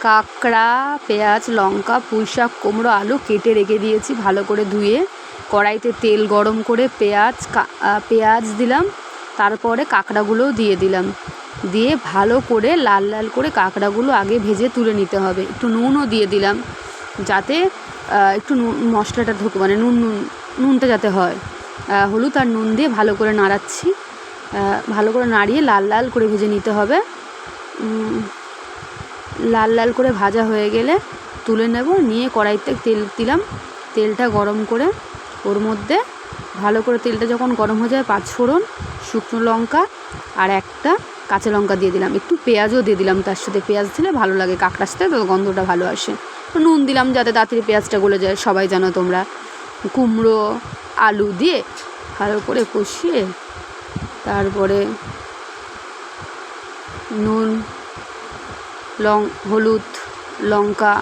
কাঁকড়া, পেঁয়াজ, লঙ্কা, পুঁই শাক, কুমড়ো, আলু কেটে রেখে দিয়েছি ভালো করে ধুয়ে। কড়াইতে তেল গরম করে পেঁয়াজ দিলাম, তারপরে কাঁকড়াগুলোও দিয়ে দিলাম। দিয়ে ভালো করে লাল লাল করে কাঁকড়াগুলো আগে ভেজে তুলে নিতে হবে। একটু নুনও দিয়ে দিলাম যাতে একটু মশলাটা ঢোকে, মানে নুনটা যাতে হয়। হলুদ আর নুন দিয়ে ভালো করে নাড়াচ্ছি। ভালো করে নাড়িয়ে লাল লাল করে ভেজে নিতে হবে। লাল লাল করে ভাজা হয়ে গেলে তুলে নেব। নিয়ে কড়াইতে তেল দিলাম, তেলটা গরম করে ওর মধ্যে ভালো করে তেলটা যখন গরম হয়ে যায় 5 ফোড়ন, শুকনো লঙ্কা আর একটা কাঁচা লঙ্কা দিয়ে দিলাম। একটু পেঁয়াজও দিয়ে দিলাম তার সাথে, পেঁয়াজ দিলে ভালো লাগে কাঁকড়ার সাথে, তো গন্ধটা ভালো আসে। নুন দিলাম যাতে তাড়াতাড়ি পেঁয়াজটা গলে যায়, সবাই জানো তোমরা। কুমড়ো আলু দিয়ে ভালো করে কষিয়ে তারপরে নুন, হলুদ, লঙ্কা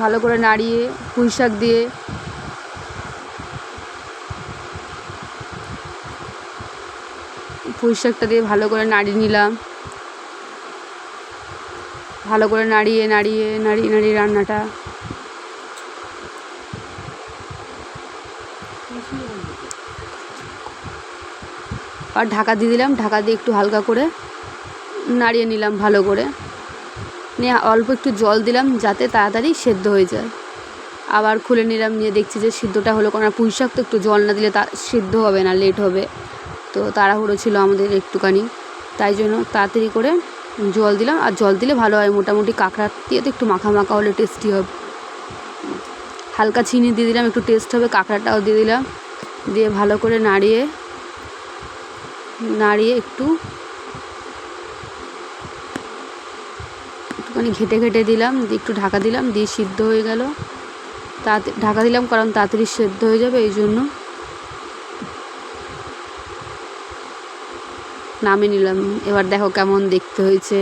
ভালো করে নাড়িয়ে পুঁই শাক দিয়ে ভালো করে নাড়িয়ে নিলাম। ভালো করে নাড়িয়ে রান্নাটা আর ঢাকা দিয়ে দিলাম। ঢাকা দিয়ে একটু হালকা করে নাড়িয়ে নিলাম ভালো করে। নিয়ে অল্প একটু জল দিলাম যাতে তাড়াতাড়ি সেদ্ধ হয়ে যায়। আবার খুলে নিলাম, নিয়ে দেখছি যে সিদ্ধটা হলো। কারণ পুঁই শাক তো একটু জল না দিলে সিদ্ধ হবে না, লেট হবে। তো তাড়াহুড়ো ছিল আমাদের একটুখানি, তাই জন্য তাড়াতাড়ি করে জল দিলাম। আর জল দিলে ভালো হয়, মোটামুটি কাঁকড়া দিয়ে তো একটু মাখা মাখা হলে টেস্টি হবে। হালকা চিনি দিয়ে দিলাম, একটু টেস্ট হবে। কাঁকড়াটাও দিয়ে দিলাম, দিয়ে ভালো করে নাড়িয়ে একটুখানি ঘেটে দিলাম, দিয়ে একটু ঢাকা দিলাম, দিয়ে সিদ্ধ হয়ে গেল। ঢাকা দিলাম কারণ তাড়াতাড়ি সেদ্ধ হয়ে যাবে, এই জন্য। নামিয়ে নিলাম। এবার দেখো কেমন দেখতে হয়েছে।